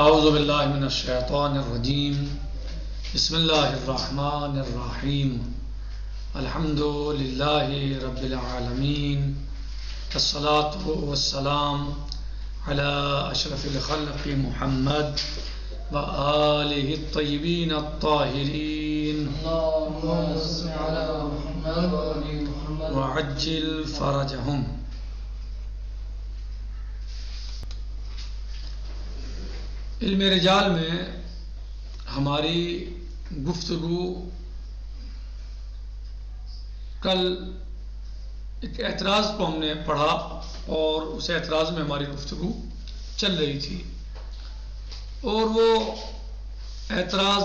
اعوذ باللہ من الشیطان الرجیم بسم اللہ الرحمن الرحیم الحمد للہ رب العالمین والصلاة والسلام علی اشرف الخلق محمد وآلہ الطیبین الطاہرین اللهم صل على محمد وآل محمد وعجل فرجہم۔ علم رجال میں ہماری گفتگو کل ایک اعتراض کو ہم نے پڑھا اور اس اعتراض میں ہماری گفتگو چل رہی تھی، اور وہ اعتراض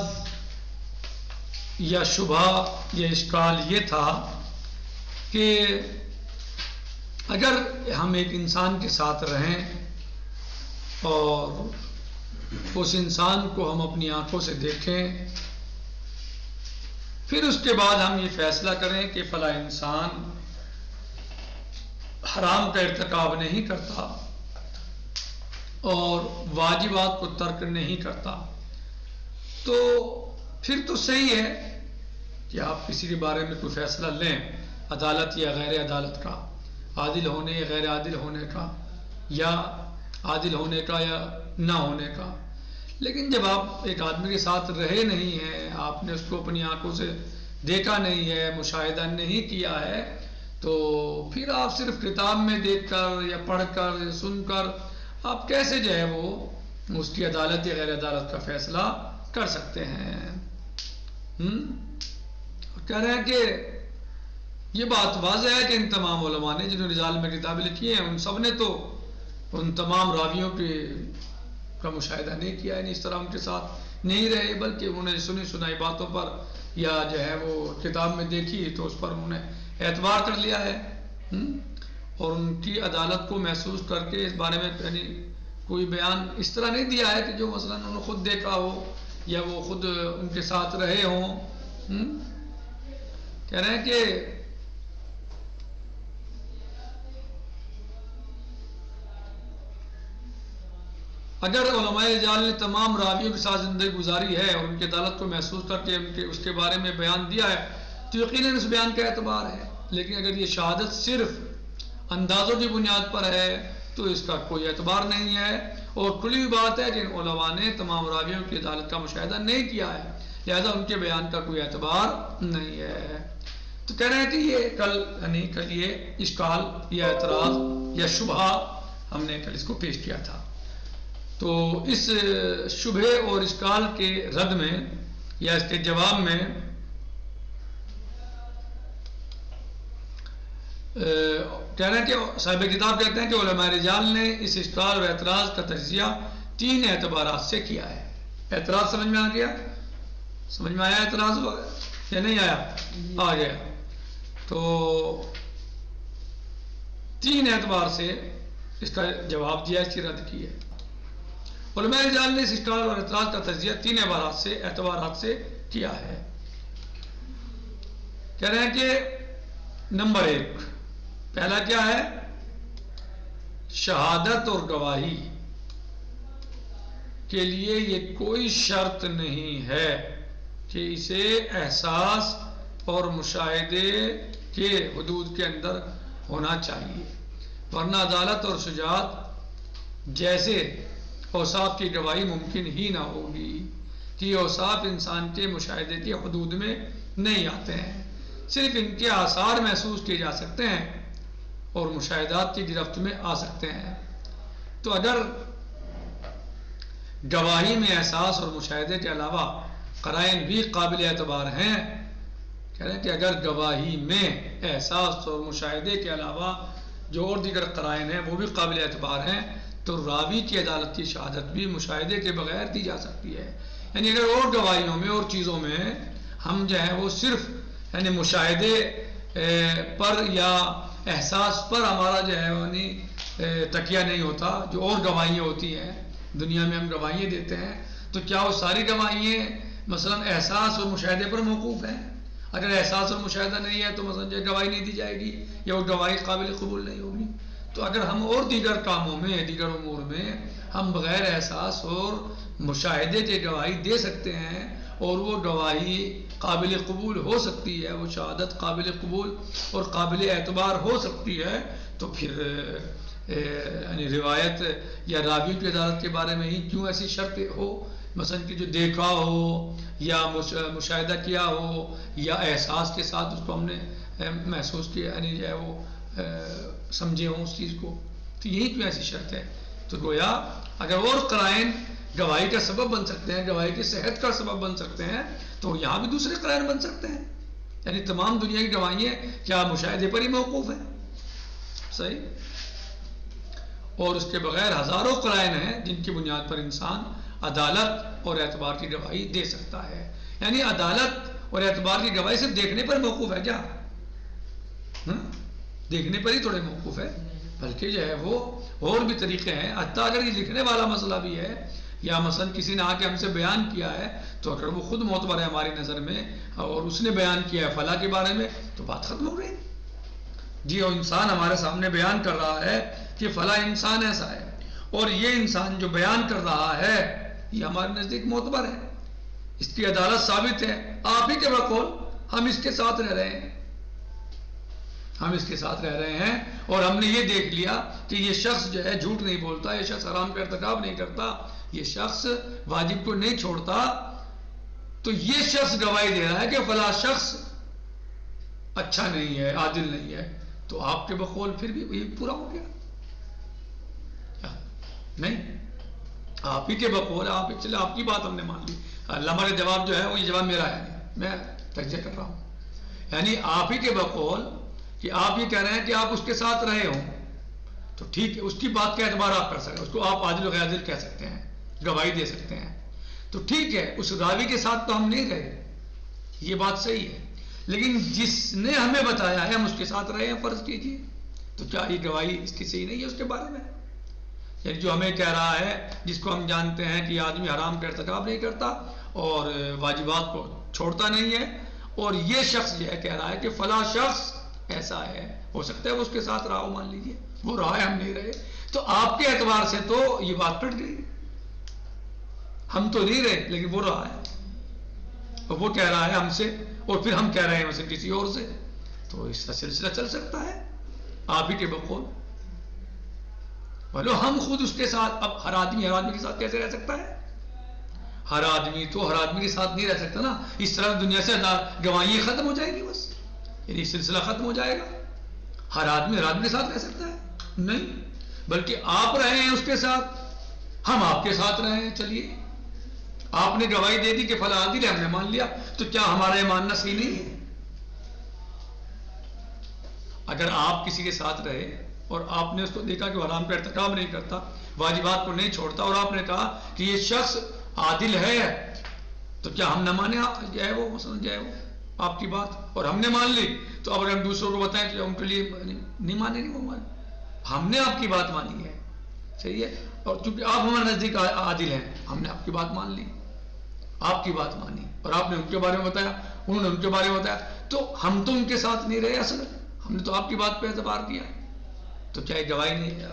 یا شبہ یا اشکال یہ تھا کہ اگر ہم ایک انسان کے ساتھ رہیں اور اس انسان کو ہم اپنی آنکھوں سے دیکھیں، پھر اس کے بعد ہم یہ فیصلہ کریں کہ فلاں انسان حرام کا ارتکاب نہیں کرتا اور واجبات کو ترک نہیں کرتا، تو پھر تو صحیح ہے کہ آپ کسی کے بارے میں کوئی فیصلہ لیں، عدالت یا غیر عدالت کا، عادل ہونے یا غیر عادل ہونے کا، یا عادل ہونے کا یا نہ ہونے کا۔ لیکن جب آپ ایک آدمی کے ساتھ رہے نہیں ہیں، آپ نے اس کو اپنی آنکھوں سے دیکھا نہیں ہے، مشاہدہ نہیں کیا ہے، تو پھر آپ صرف کتاب میں دیکھ کر یا پڑھ کر یا سن کر آپ کیسے جو ہے وہ اس کی عدالت یا غیر عدالت کا فیصلہ کر سکتے ہیں؟ کہہ رہے ہیں کہ یہ بات واضح ہے کہ ان تمام علماء نے جنہوں نے رجال میں کتابیں لکھی ہیں، ان سب نے تو ان تمام راویوں کا مشاہدہ نہیں کیا، یعنی اس طرح ان کے ساتھ نہیں رہے، بلکہ انہوں نے سنی سنائی باتوں پر یا جو ہے وہ کتاب میں دیکھی تو اس پر انہوں نے اعتبار کر لیا ہے، اور ان کی عدالت کو محسوس کر کے اس بارے میں یعنی کوئی بیان اس طرح نہیں دیا ہے کہ جو مثلا انہوں نے خود دیکھا ہو یا وہ خود ان کے ساتھ رہے ہوں۔ کہہ رہے ہیں کہ اگر علماء رجال نے تمام راویوں کے ساتھ زندگی گزاری ہے اور ان کی عدالت کو محسوس کر کے اس کے بارے میں بیان دیا ہے تو یقیناً اس بیان کا اعتبار ہے، لیکن اگر یہ شہادت صرف اندازوں کی بنیاد پر ہے تو اس کا کوئی اعتبار نہیں ہے، اور کھلی ہوئی بات ہے کہ ان علماء نے تمام راویوں کی عدالت کا مشاہدہ نہیں کیا ہے، لہذا ان کے بیان کا کوئی اعتبار نہیں ہے۔ تو کہہ رہے ہیں کہ یہ کل یہ اشکال یا اعتراض یا شبہ ہم نے کل اس کو پیش کیا تھا، تو اس شبہ اور اشکال کے رد میں یا اس کے جواب میں کہہ رہے ہیں کہ صاحب کتاب کہتے ہیں کہ علماء رجال نے اس اشکال اور اعتراض کا تجزیہ 3 اعتبارات سے کیا ہے۔ اعتراض سمجھ میں آ گیا؟ سمجھ میں آیا اعتراض یا نہیں آیا؟ آ گیا۔ تو 3 اعتبار سے اس کا جواب دیا، اس کی رد کی ہے۔ علماء رجال نے اس اشکال اور اعتراض کا تجزیہ 3 اعتبارات سے کیا ہے۔ کہہ رہے ہیں کہ نمبر 1، پہلا کیا ہے؟ شہادت اور گواہی کے لیے یہ کوئی شرط نہیں ہے کہ اسے احساس اور مشاہدے کے حدود کے اندر ہونا چاہیے، ورنہ عدالت اور شجاعت جیسے اوصاف کی گواہی ممکن ہی نہ ہوگی، کہ یہ اوصاف انسان کے مشاہدے کے حدود میں نہیں آتے ہیں، صرف ان کے آثار محسوس کیے جا سکتے ہیں اور مشاہدات کی گرفت میں آ سکتے ہیں۔ تو اگر گواہی میں احساس اور مشاہدے کے علاوہ قرائن بھی قابل اعتبار ہیں، کہہ رہے ہیں کہ اگر گواہی میں احساس اور مشاہدے کے علاوہ جو اور دیگر قرائن ہیں وہ بھی قابل اعتبار ہیں، تو راوی کی عدالت کی شہادت بھی مشاہدے کے بغیر دی جا سکتی ہے۔ یعنی اگر اور گواہیوں میں اور چیزوں میں ہم جو ہے وہ صرف یعنی مشاہدے پر یا احساس پر ہمارا جو ہے یعنی تکیہ نہیں ہوتا، جو اور گواہیاں ہوتی ہیں دنیا میں ہم گواہیاں دیتے ہیں، تو کیا وہ ساری گواہیاں مثلا احساس اور مشاہدے پر موقوف ہیں؟ اگر احساس اور مشاہدہ نہیں ہے تو مثلا جو گواہی نہیں دی جائے گی یا وہ گواہی قابل قبول نہیں ہوگی۔ تو اگر ہم اور دیگر کاموں میں، دیگر امور میں ہم بغیر احساس اور مشاہدے کے گواہی دے سکتے ہیں اور وہ گواہی قابل قبول ہو سکتی ہے، وہ شہادت قابل قبول اور قابل اعتبار ہو سکتی ہے، تو پھر یعنی روایت یا راوی کی عدالت کے بارے میں ہی کیوں ایسی شرط ہو؟ مثلا کہ جو دیکھا ہو یا مشاہدہ کیا ہو یا احساس کے ساتھ اس کو ہم نے محسوس کیا، یعنی جو ہے وہ سمجھے ہوں اس چیز کو، تو یہی کیوں ایسی شرط ہے؟ تو گویا اگر اور قرائن گواہی کا سبب بن سکتے ہیں، گواہی کی صحت کا سبب بن سکتے ہیں، تو یہاں بھی دوسرے قرائن بن سکتے ہیں. یعنی تمام دنیا کی گواہیاں کیا مشاہدے پر ہی موقوف ہیں؟ صحیح. اور اس کے بغیر ہزاروں قرائن ہیں جن کی بنیاد پر انسان عدالت اور اعتبار کی گواہی دے سکتا ہے. یعنی عدالت اور اعتبار کی گواہی صرف دیکھنے پر موقوف ہے کیا؟ دیکھنے پر ہی تھوڑے موقوف ہے، بلکہ جو ہے وہ اور بھی طریقے ہیں. حتیٰ اگر یہ لکھنے والا مسئلہ بھی ہے یا مثلا کسی نے آ کے ہم سے بیان کیا ہے، تو اگر وہ خود معتبر ہے ہماری نظر میں اور اس نے بیان کیا ہے فلاں کے بارے میں، تو بات ختم ہو گئی. جی وہ انسان ہمارے سامنے بیان کر رہا ہے کہ فلاں انسان ایسا ہے، اور یہ انسان جو بیان کر رہا ہے یہ ہمارے نزدیک معتبر ہے، اس کی عدالت ثابت ہے. آپ ہی کے بقول ہم اس کے ساتھ رہ رہے ہیں، ہم اس کے ساتھ رہ رہے ہیں اور ہم نے یہ دیکھ لیا کہ یہ شخص جو ہے جھوٹ نہیں بولتا، یہ شخص حرام کا ارتکاب نہیں کرتا، یہ شخص واجب کو نہیں چھوڑتا. تو یہ شخص گواہی دے رہا ہے کہ فلاں شخص اچھا نہیں ہے، عادل نہیں ہے، تو آپ کے بقول پھر بھی یہ پورا ہو گیا نہیں؟ آپ ہی کے بقول چلے آپ کی بات ہم نے مان لی. علامہ کا جواب جو ہے وہ یہ جواب میرا ہے نہیں، میں تجزیہ کر رہا ہوں. یعنی آپ ہی کے بقول کہ آپ یہ کہہ رہے ہیں کہ آپ اس کے ساتھ رہے ہوں، تو ٹھیک ہے، اس کی بات کا اعتبار آپ کر سکتے ہیں، اس کو آپ عادل و غیر عادل کہہ سکتے ہیں، گواہی دے سکتے ہیں. تو ٹھیک ہے، اس راوی کے ساتھ تو ہم نہیں رہے، یہ بات صحیح ہے، لیکن جس نے ہمیں بتایا ہے ہم اس کے ساتھ رہے ہیں فرض کیجیے، تو کیا یہ گواہی اس کی صحیح نہیں ہے اس کے بارے میں؟ یعنی جو ہمیں کہہ رہا ہے، جس کو ہم جانتے ہیں کہ یہ آدمی حرام کا ارتکاب نہیں کرتا اور واجبات کو چھوڑتا نہیں ہے، اور یہ شخص یہ کہہ رہا ہے کہ فلاں شخص ایسا ہے، ہو سکتا ہے وہ اس کے ساتھ رہا ہو، مان لیجیے وہ رہا ہے ہم نہیں رہے، تو آپ کے اعتبار سے تو یہ بات پٹ گئی. ہم تو نہیں رہے لیکن وہ رہا ہے اور وہ کہہ رہا ہے ہم سے، اور پھر ہم کہہ رہے ہیں اسے کسی اور سے، تو اس کا سلسلہ چل سکتا ہے آپ ہی کے بقول. بولو ہم خود اس کے ساتھ، اب ہر آدمی کے ساتھ کیسے رہ سکتا ہے؟ ہر آدمی تو ہر آدمی کے ساتھ نہیں رہ سکتا نا. اس طرح دنیا سے گواہی ختم ہو جائے گی، بس یعنی سلسلہ ختم ہو جائے گا. ہر آدمی کے ساتھ رہ سکتا ہے؟ نہیں، بلکہ آپ رہے ہیں اس کے ساتھ، ہم آپ کے ساتھ رہے ہیں. چلیے آپ نے گواہی دے دی کہ فلاں عادل ہے، ہم نے مان لیا، تو کیا ہمارا یہ ماننا صحیح نہیں ہے؟ اگر آپ کسی کے ساتھ رہے اور آپ نے اس کو دیکھا کہ وہ حرام کا ارتکاب نہیں کرتا، واجبات کو نہیں چھوڑتا، اور آپ نے کہا کہ یہ شخص عادل ہے، تو کیا ہم نہ مانے جو ہے وہ مثلا جو ہے وہ آپ کی بات، اور ہم نے مان لی؟ تو اب اگر ہم دوسروں کو بتائیں تو ان کے لیے نہیں مانے گی، وہ مان، ہم نے آپ کی بات مانی ہے، صحیح ہے، اور چونکہ آپ ہمارے نزدیک عادل ہیں، ہم نے آپ کی بات مان لی، آپ کی بات مانی، اور آپ نے ان کے بارے میں بتایا، انہوں نے ان کے بارے میں بتایا، تو ہم تو ان کے ساتھ نہیں رہے، اصل ہم نے تو آپ کی بات پہ اعتبار کیا، تو کیا گواہی نہیں؟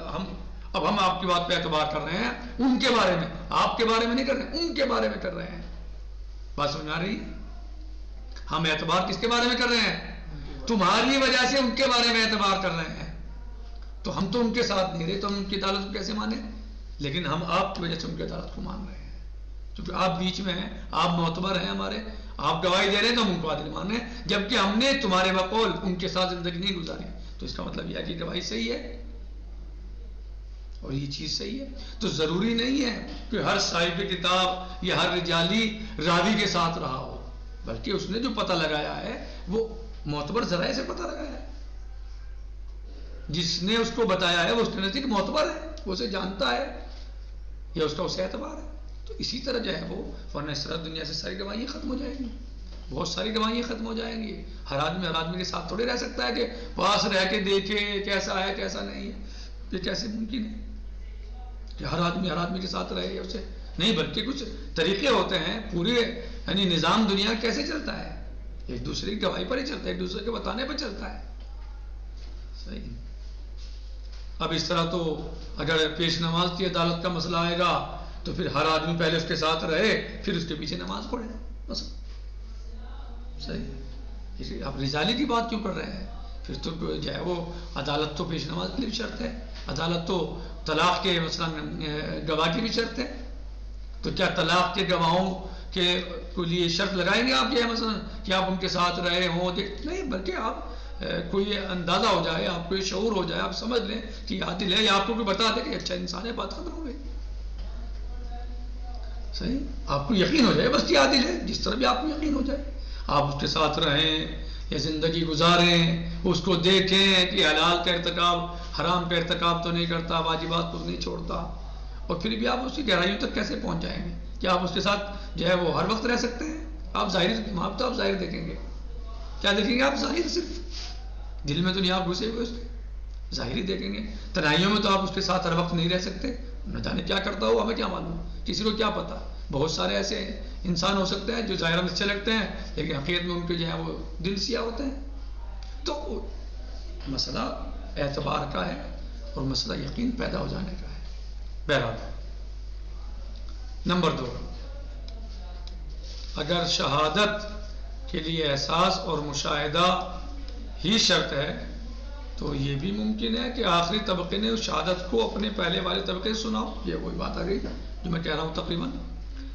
اب ہم آپ کی بات پہ اعتبار کر رہے ہیں، ان کے بارے میں، آپ کے بارے میں نہیں کر رہے، ان کے بارے میں کر رہے ہیں. بات سمجھ آ رہی؟ ہم اعتبار کس کے بارے میں کر رہے ہیں؟ تمہاری وجہ سے ان کے بارے میں اعتبار کر رہے ہیں، تو ہم تو ان کے ساتھ نہیں رہے، تو ہم ان کی عدالت کو کیسے مانیں؟ لیکن ہم آپ کی وجہ سے ان کی عدالت کو مان رہے ہیں، کیونکہ آپ بیچ میں ہیں، آپ معتبر ہیں ہمارے، آپ گواہی دے رہے ہیں تو ہم ان کو عادل مان رہے ہیں، جبکہ ہم نے تمہارے بقول ان کے ساتھ زندگی نہیں گزاری. تو اس کا مطلب یہ ہے کہ گواہی صحیح ہے اور یہ چیز صحیح ہے. تو ضروری نہیں ہے کہ ہر صاحب کتاب یا ہر رجالی راوی کے ساتھ رہا ہو، بلکہ اس نے جو پتہ لگایا ہے وہ معتبر ذرائع سے پتہ لگایا ہے، جس نے اس کو بتایا ہے وہ اس کے نزدیک معتبر ہے، وہ اسے جانتا ہے یا اس کا اسے اعتبار ہے. تو اسی طرح جو ہے وہ ورنہ اس طرح دنیا سے ساری گواہیاں ختم ہو جائیں گی، بہت ساری گواہیاں ختم ہو جائیں گی. ہر آدمی کے ساتھ تھوڑے رہ سکتا ہے کہ پاس رہ کے دیکھے کیسا ہے کیسا نہیں ہے، یہ کیسے ممکن ہے کہ ہر آدمی کے ساتھ رہے اسے نہیں، بلکہ کچھ طریقے ہوتے ہیں. پورے یعنی نظام دنیا کیسے چلتا ہے؟ ایک دوسرے کی گواہی پر ہی چلتا ہے، ایک دوسرے کے بتانے پر چلتا ہے. صحیح. اب اس طرح تو اگر پیش نماز کی عدالت کا مسئلہ آئے گا تو پھر ہر آدمی پہلے اس کے ساتھ رہے پھر اس کے پیچھے نماز پڑھے بس صحیح. آپ رجالی کی بات کیوں کر رہے ہیں؟ پھر تو جو ہے وہ عدالت تو پیش نماز کے لیے بھی شرط ہے، عدالت تو طلاق کے مثلا گواہ کی بھی شرط ہے. تو کیا طلاق کے گواہوں کے لیے شرط لگائیں گے آپ جو ہے مثلا کہ آپ ان کے ساتھ رہے ہوں؟ نہیں، بلکہ آپ کوئی اندازہ ہو جائے، آپ کو یہ شعور ہو جائے، آپ سمجھ لیں کہ یہ عادل ہے، یا آپ کو کوئی بتا دے کہ اچھا انسان ہے، بات ختم ہو گئی. صحیح، آپ کو یقین ہو جائے بس یہ عادل ہے، جس طرح بھی آپ کو یقین ہو جائے. آپ اس کے ساتھ رہیں یا زندگی گزاریں، اس کو دیکھیں کہ حلال کا ارتکاب حرام کا ارتکاب تو نہیں کرتا، واجبات کو نہیں چھوڑتا، اور پھر بھی آپ اس کی گہرائیوں تک کیسے پہنچ جائیں گے؟ کیا آپ اس کے ساتھ جو ہے وہ ہر وقت رہ سکتے ہیں؟ آپ ظاہر وہاں تو آپ ظاہر دیکھیں گے. کیا دیکھیں گے آپ؟ ظاہر. صرف دل میں تو نہیں آپ گھسے ہوئے اس کے، ظاہری دیکھیں گے. تنہائیوں میں تو آپ اس کے ساتھ ہر وقت نہیں رہ سکتے، نہ جانے کیا کرتا ہو، ہمیں کیا معلوم، کسی کو کیا پتا. بہت سارے ایسے انسان ہو سکتے ہیں جو ظاہر میں اچھے لگتے ہیں لیکن حقیقت میں ان کے جو ہے وہ دل سیاہ ہوتے ہیں. تو مسئلہ اعتبار کا ہے اور مسئلہ یقین پیدا ہو جانے کا ہے. بہرحال نمبر 2، اگر شہادت کے لیے احساس اور مشاہدہ ہی شرط ہے تو یہ بھی ممکن ہے کہ آخری طبقے نے اس شہادت کو اپنے پہلے والے طبقے سے سنا ہو. یہ وہی بات آ گئی جو میں کہہ رہا ہوں تقریباً،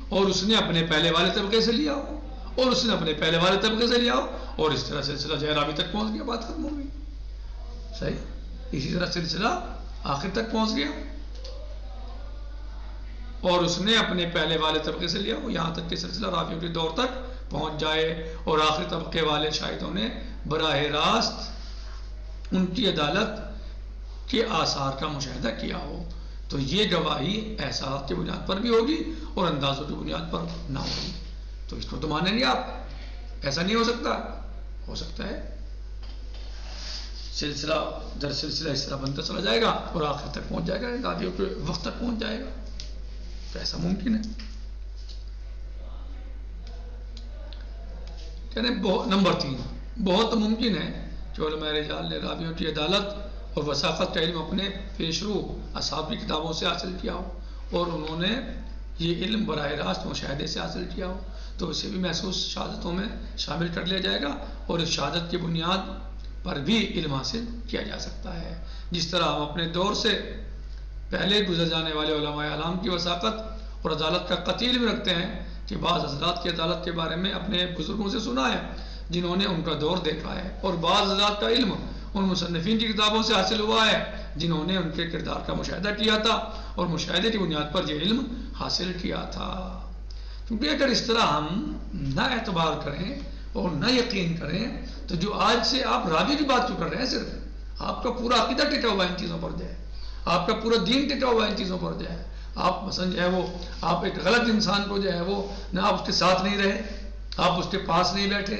اور اس نے اپنے پہلے والے طبقے سے لیا ہو اور اس نے اپنے پہلے والے طبقے سے لیا ہو، اور اس طرح سلسلہ جو ہے رابی تک پہنچ گیا، بات ختم ہو گئی. صحیح، اسی طرح سلسلہ آخر تک پہنچ گیا اور اس نے اپنے پہلے والے طبقے سے لیا ہو یہاں تک کہ سلسلہ رابیوں کے دور تک پہنچ جائے اور آخری طبقے والے شاہدوں نے براہ راست ان کی عدالت کے آثار کا مشاہدہ کیا ہو. تو یہ گواہی احساسات کی بنیاد پر بھی ہوگی اور اندازوں کی بنیاد پر نہ ہوگی. تو اس کو تو مانیں گے آپ؟ ایسا نہیں ہو سکتا. ہو سکتا ہے سلسلہ در سلسلہ اس طرح بنتا چلا جائے گا اور آخر تک پہنچ جائے گا، دادیوں کے وقت تک پہنچ جائے گا. تو ایسا ممکن ہے. کہتے ہیں نمبر 3، بہت ممکن ہے کہ علماء رجال نے راویوں کی عدالت اور وثاقت کا علم اپنے پیشرو اصحاب کی کتابوں سے حاصل کیا ہو اور انہوں نے یہ علم براہ راست مشاہدے سے حاصل کیا ہو، تو اسے بھی محسوس شہادتوں میں شامل کر لیا جائے گا اور اس شہادت کی بنیاد پر بھی علم حاصل کیا جا سکتا ہے. جس طرح ہم اپنے دور سے پہلے گزر جانے والے علماء اعلام کی وثاقت اور عدالت کا قطعی علم رکھتے ہیں کہ بعض حضرات کی عدالت کے بارے میں اپنے بزرگوں سے سنا ہے جنہوں نے ان کا دور دیکھا ہے، اور بعض حضرات کا علم ان مصنفین کی کتابوں سے حاصل ہوا ہے جنہوں نے ان کے کردار کا مشاہدہ کیا تھا اور مشاہدے کی بنیاد پر یہ علم حاصل کیا تھا. کیونکہ اگر اس طرح ہم نہ اعتبار کریں اور نہ یقین کریں تو جو آج سے آپ راوی کی بات کیوں کر رہے ہیں؟ صرف آپ کا پورا عقیدہ ٹکا ہوا ان چیزوں پر جائے، آپ کا پورا دین ٹکا ہوا ان چیزوں پر جائے. آپ مثلا جو ہے وہ آپ ایک غلط انسان کو جو ہے وہ نہ آپ اس کے ساتھ نہیں رہے، آپ اس کے پاس نہیں بیٹھے،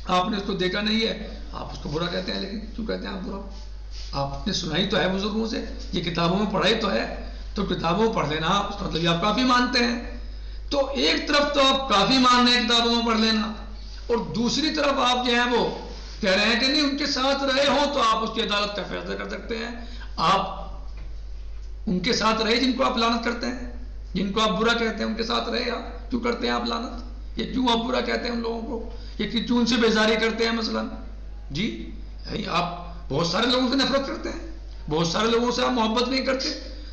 آپ نے اس کو دیکھا نہیں ہے، آپ اس کو برا کہتے ہیں. لیکن کیوں کہتے ہیں آپ برا؟ آپ نے سنائی تو ہے بزرگوں سے، یہ کتابوں میں پڑھائی تو ہے، تو کتابوں میں پڑھ لینا اس کا مطلب یہ آپ کافی مانتے ہیں. تو ایک طرف تو آپ کافی مان رہے ہیں کتابوں میں پڑھ لینا، اور دوسری طرف آپ جو ہے وہ کہہ رہے ہیں کہ نہیں ان کے ساتھ رہے ہوں تو آپ اس کی عدالت کا فیصلہ کر سکتے ہیں. آپ ان کے ساتھ رہے جن کو آپ لعنت کرتے ہیں، جن کو آپ برا کہتے ہیں، ان کے ساتھ رہے آپ کیوں کرتے ہیں آپ لعنت؟ یہ کیوں آپ برا کہتے ہیں ان لوگوں کو؟ یہ کیوں ان سے بیزاری کرتے ہیں مثلا؟ جی آپ بہت سارے لوگوں سے نفرت کرتے ہیں، بہت سارے لوگوں سے آپ محبت نہیں کرتے،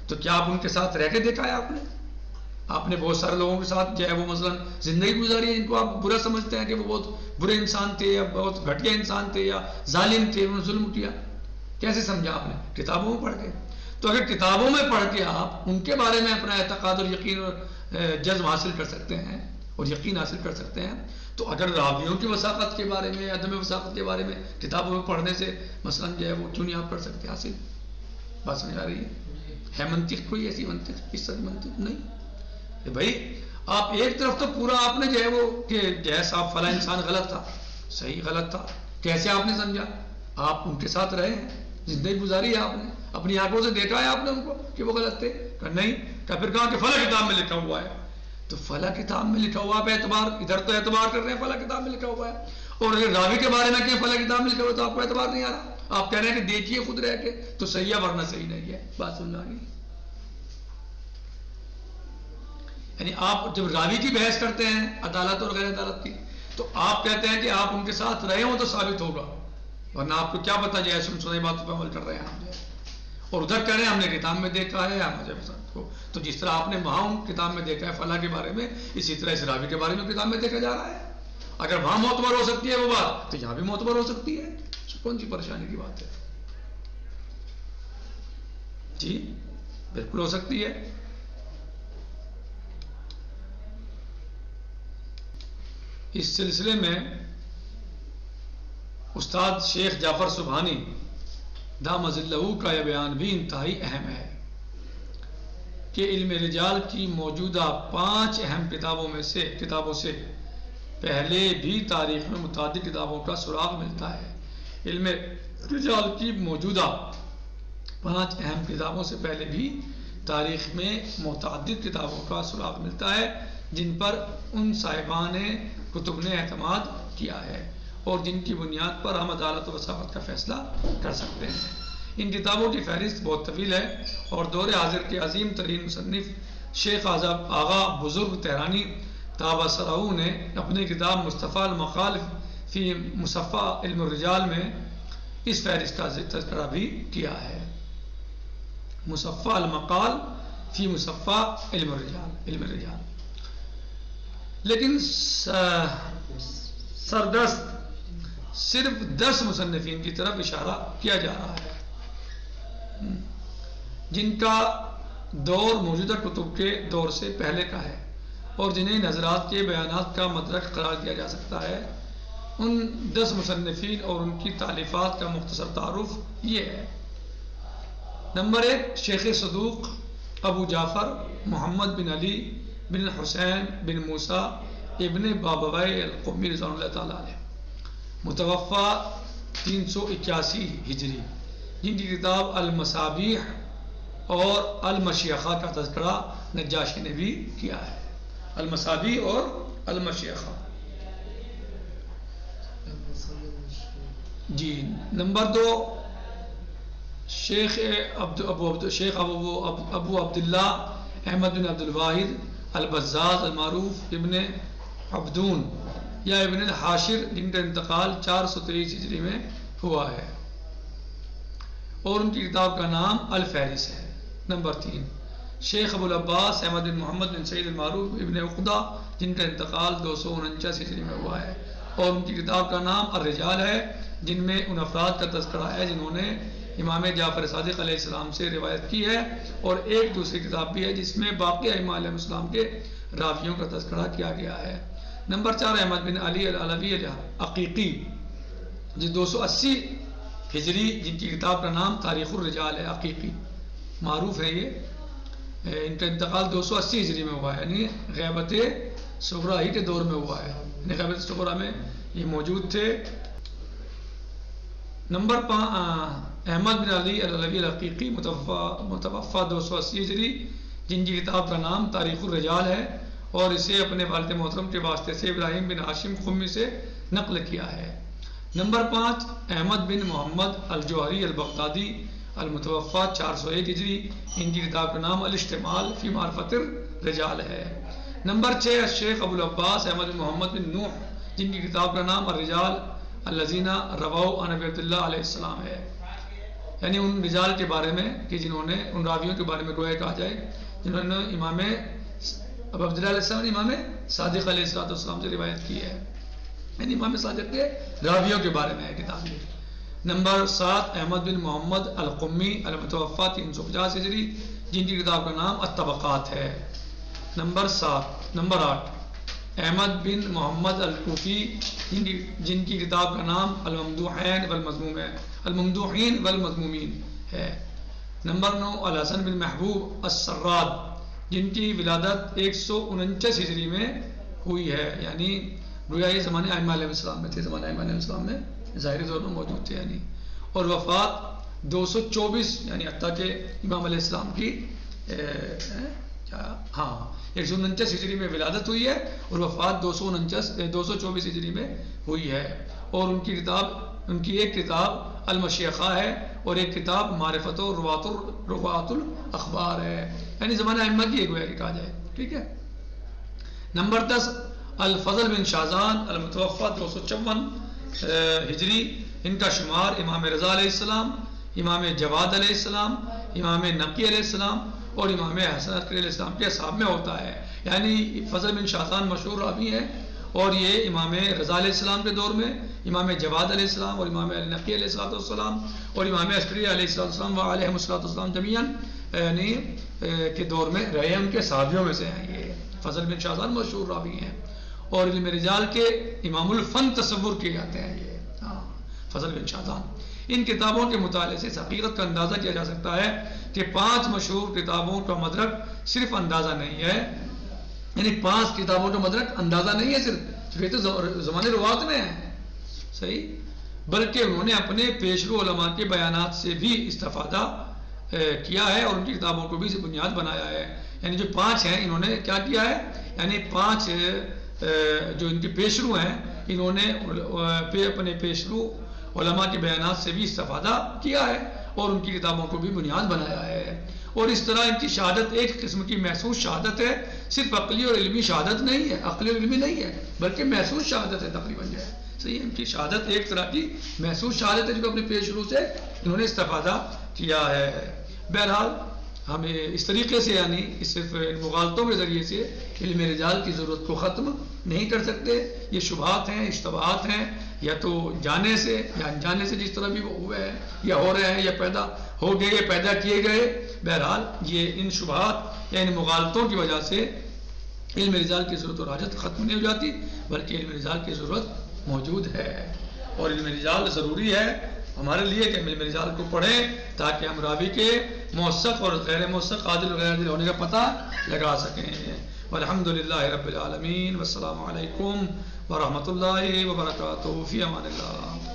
تو کیا آپ ان کے ساتھ رہ کے دیکھا ہے آپ نے بہت سارے لوگوں کے ساتھ جو ہے وہ مثلا زندگی گزاری ہے جن کو آپ برا سمجھتے ہیں کہ وہ بہت برے انسان تھے یا بہت گھٹیا انسان تھے یا ظالم تھے، انہوں نے ظلم کیا. کیسے سمجھا آپ نے؟ کتابوں میں پڑھ کے. تو اگر کتابوں میں پڑھ کے آپ ان کے بارے میں اپنا اعتقاد اور یقین اور جذب حاصل کر سکتے ہیں اور یقین حاصل کر سکتے ہیں، تو اگر راویوں کی وثاقت کے بارے میں عدم وثاقت کے بارے میں کتابوں میں پڑھنے سے مثلا جو ہے وہ کیوں نہیں آپ کر سکتے حاصل؟ بات سمجھ آ رہی ہے منطق کوئی ایسی منطق؟ اس طرح منطق نہیں. بھائی آپ ایک طرف تو پورا آپ نے جو ہے وہ کہ جیسا آپ فلاں انسان غلط تھا، صحیح غلط تھا، کیسے آپ نے سمجھا؟ آپ ان کے ساتھ رہے ہیں، زندگی گزاری ہے، آپ نے اپنی آنکھوں سے دیکھا ہے آپ نے ان کو کہ وہ غلط تھے؟ کہ نہیں. کہ پھر کہا کہ فلاں کتاب میں لکھا ہوا ہے. تو فلاں کتاب میں لکھا ہوا آپ اعتبار ادھر تو اعتبار کر رہے ہیں فلاں کتاب میں لکھا ہوا ہے، اور اگر راوی کے بارے میں کہ فلاں کتاب میں لکھا ہوا تو آپ کو اعتبار نہیں آ رہا. آپ کہہ رہے ہیں کہ دیکھیے خود رہ کے تو صحیح ہے ورنہ صحیح نہیں ہے. بات سن رہی یعنی آپ جب راوی کی بحث کرتے ہیں عدالت اور غیر عدالت کی تو آپ کہتے ہیں کہ آپ ان کے ساتھ رہے ہوں تو ثابت ہوگا ورنہ آپ کو کیا پتا جائے سنی باتوں پہ عمل کر رہے ہیں ہم اور ادھر کہہ رہے ہیں ہم نے کتاب میں دیکھا ہے مجھے کو تو جس طرح آپ نے وہاں کتاب میں دیکھا ہے فلاں کے بارے میں اسی طرح اس راوی کے بارے میں کتاب میں دیکھا جا رہا ہے. اگر وہاں معتبر ہو سکتی ہے وہ بات تو یہاں بھی معتبر ہو سکتی ہے. کون سی پریشانی کی بات ہے؟ جی بالکل ہو سکتی ہے. اس سلسلے میں استاد شیخ جعفر سبحانی دامت ظلہ کا یہ بیان بھی انتہائی اہم ہے کہ علم رجال کی موجودہ 5 اہم کتابوں سے پہلے بھی تاریخ میں متعدد کتابوں کا سراغ ملتا ہے. علم رجال کی موجودہ 5 اہم کتابوں سے پہلے بھی تاریخ میں متعدد کتابوں کا سراغ ملتا ہے جن پر ان صاحبان کتب نے اعتماد کیا ہے اور جن کی بنیاد پر ہم عدالت و وساطت کا فیصلہ کر سکتے ہیں. ان کتابوں کی فہرست بہت طویل ہے اور دور حاضر کے عظیم ترین مصنف شیخ آغا بزرگ تہرانی تابہ سراؤ نے اپنی کتاب مصطفیٰ المخالف فی مصفہ علم الرجال میں اس فہرست کا تذکرہ بھی کیا ہے. مصفہ المقال فی مصفہ علم الرجال. لیکن سردست صرف 10 مصنفین کی طرف اشارہ کیا جا رہا ہے جن کا دور موجودہ کتب کے دور سے پہلے کا ہے اور جنہیں نظرات کے بیانات کا مدرک قرار دیا جا سکتا ہے. ان 10 مصنفین اور ان کی تالیفات کا مختصر تعارف یہ ہے. نمبر 1 شیخ صدوق ابو جعفر محمد بن علی بن حسین بن موسیٰ ابن بابویہ القمی رضوان اللہ تعالیٰ علیہ متوفہ 381 ہجری جن کی کتاب المصابیح اور المشیخہ کا تذکرہ نجاشی نے بھی کیا ہے. المصابیح اور المشیخہ. جی نمبر 2 شیخ ابو عبداللہ احمد بن عبد الواحد البزاز المعروف ابن عبدون یا ابن الحاشر جن کا انتقال 423 ہجری میں ہوا ہے اور ان کی کتاب کا نام الفہرس ہے. نمبر 3 شیخ ابو العباس احمد بن محمد بن سعید المعروف ابن عقدہ جن کا انتقال 249 ہجری میں ہوا ہے اور ان کی کتاب کا نام الرجال ہے جن میں ان افراد کا تذکرہ ہے جنہوں نے امام جعفر صادق علیہ السلام سے روایت کی ہے اور ایک دوسری کتاب بھی ہے جس میں باقی ائمہ علیہ السلام کے راویوں کا تذکرہ کیا گیا ہے. نمبر 4 احمد بن علی العلوی عقیقی جو 280 ہجری جن کی کتاب کا نام تاریخ الرجال ہے. عقیقی معروف ہے یہ ان کا انتقال 280 ہجری میں ہوا ہے یعنی غیبت صغریٰ ہی کے دور میں ہوا ہے یعنی غیبت صغریٰ میں یہ موجود تھے. نمبر 5 احمد بن علی العلوی العقیقی متوفہ 280 ہجری جن کی کتاب کا نام تاریخ الرجال ہے اور اسے اپنے والد محترم کے واسطے سے ابراہیم بن ہاشم قمی سے نقل کیا ہے. نمبر 5 احمد بن محمد الجوہری البغدادی المتوفہ 401 ہجری ان کی کتاب کا نام الاشتمال فی معرفت الرجال ہے. نمبر 6 شیخ ابو العباس احمد بن محمد بن نوح جن کی کتاب کا نام الرجال الذین رووا عن نبی اللہ علیہ السلام ہے یعنی ان رجال کے بارے میں کہ جنہوں نے ان راویوں کے بارے میں گویا کہا جائے جنہوں نے امام اب عبداللہ علیہ السلام نے امام صادق علیہ السلام سے روایت کی ہے یعنی امام صادق کے راویوں کے بارے میں ہے کتاب یہ. نمبر 7 احمد بن محمد القمی المتوفہ 350 ہجری جن کی کتاب کا نام الطبقات ہے. نمبر 8 احمد بن محمد الکوفی جن کی کتاب کا نام الممدوحین والمذمومین ہے. نمبر 9 الحسن بن محبوب السراد جن کی ولادت 149 ہجری میں ہوئی ہے یعنی گویا یہ زمانے ائمہ علیہ السلام میں تھے زمانے ائمہ علیہ السلام میں ظاہری طور پر موجود تھے یعنی اور وفات 224 یعنی حتیٰ کہ امام علیہ السلام کی 149 ہجری میں ولادت ہوئی ہے اور وفات 224 ہجری میں ہوئی ہے اور ان کی ایک کتاب المشیخہ ہے اور ایک کتاب معرفت و روات الاخبار ہے، یعنی زمانہ ائمہ کی ایک گویا کہ کہا جائے، ٹھیک ہے۔ نمبر 10 الفضل بن شاذان المتوفى 254 ہجری، ان کا شمار امام رضا علیہ السلام، امام جواد علیہ السلام، امام نقی علیہ السلام اور امام حسن عسکری علیہ السلام کے اصحاب میں ہوتا ہے، یعنی فضل بن شاذان مشہور راوی ہیں اور یہ امام رضا علیہ السلام کے دور میں، امام جواد علیہ السلام اور امام نقی علیہ السلام اور امام عسکری علیہ السلام و علیہ السلام جمیعاً یعنی کے دور میں رہے ہیں، ان کے صحابیوں میں سے ہیں۔ یہ فضل بن شاذان مشہور راوی ہیں اور علم رجال کے امام الفن تصور کیے جاتے ہیں یہ فضل بن شاذان۔ ان کتابوں کے مطالعے سے اس حقیقت کا اندازہ کیا جا سکتا ہے کہ 5 مشہور کتابوں کا مدرک صرف اندازہ نہیں ہے، یعنی 5 کتابوں کا مدرک اندازہ نہیں ہے صرف، یہ تو زمانے روات میں ہے، صحیح، بلکہ انہوں نے اپنے پیشرو علماء کے بیانات سے بھی استفادہ کیا ہے اور ان کی کتابوں کو بھی بنیاد بنایا ہے، یعنی جو 5 ہیں انہوں نے کیا کیا ہے، یعنی 5 جو ان کے پیشرو ہیں انہوں نے اپنے پیشرو علماء کے بیانات سے بھی استفادہ کیا ہے اور ان کی کتابوں کو بھی بنیاد بنایا ہے، اور اس طرح ان کی شہادت ایک قسم کی محسوس شہادت ہے، صرف عقلی اور علمی شہادت نہیں ہے، عقلی اور علمی نہیں ہے بلکہ محسوس شہادت ہے تقریباً جو ہے، صحیح، ان کی شہادت ایک طرح کی محسوس شہادت ہے جو اپنے پیشرو سے انہوں نے استفادہ کیا ہے۔ بہرحال ہمیں اس طریقے سے یعنی صرف ان مغالطوں کے ذریعے سے علم رجال کی ضرورت کو ختم نہیں کر سکتے، یہ شبہات ہیں، اشتباہات ہیں، یا تو جانے سے یا انجانے سے جس طرح بھی وہ ہوئے ہیں یا ہو رہے ہیں یا پیدا ہو گئے یا پیدا کیے گئے، بہرحال یہ ان شبہات یا ان مغالطوں کی وجہ سے علم رجال کی ضرورت اور حاجت ختم نہیں ہو جاتی بلکہ علم رجال کی ضرورت موجود ہے، اور علم رجال ضروری ہے ہمارے لیے کہ ہم علم رجال کو پڑھیں تاکہ ہم راوی کے موثق اور غیر موثق، عادل اور غیر عادل ہونے کا پتہ لگا سکیں۔ والحمدللہ رب العالمین، والسلام علیکم ورحمۃ اللہ وبرکاتہ، فی امان اللہ۔